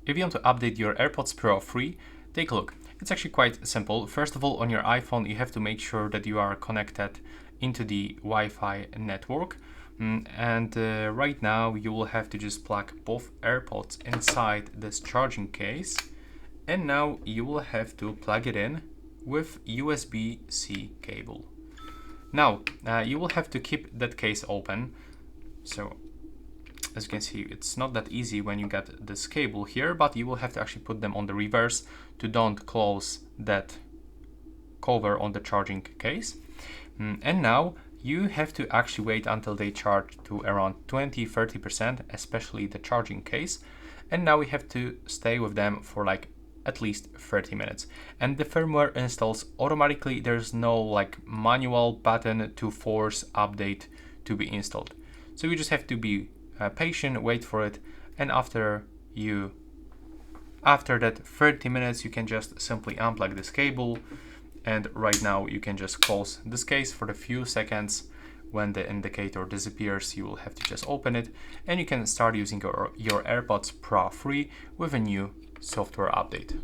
If you want to update your AirPods Pro free, take a look. It's actually quite simple. First of all, on your iPhone, you have to make sure that you are connected into the Wi-Fi network. Right now, you will have to just plug both AirPods inside this charging case. And now you will have to plug it in with USB-C cable. Now, you will have to keep that case open. So, as you can see, it's not that easy when you get this cable here, but you will have to actually put them on the reverse to don't close that cover on the charging case. And now you have to actually wait until they charge to around 20-30%, especially the charging case. And now we have to stay with them for like at least 30 minutes. And the firmware installs automatically. There's no like manual button to force update to be installed. So you just have to be patient, wait for it, and after that 30 minutes you can just simply unplug this cable, and right now you can just close this case for a few seconds. When the indicator disappears, you will have to just open it and you can start using your AirPods Pro free with a new software update.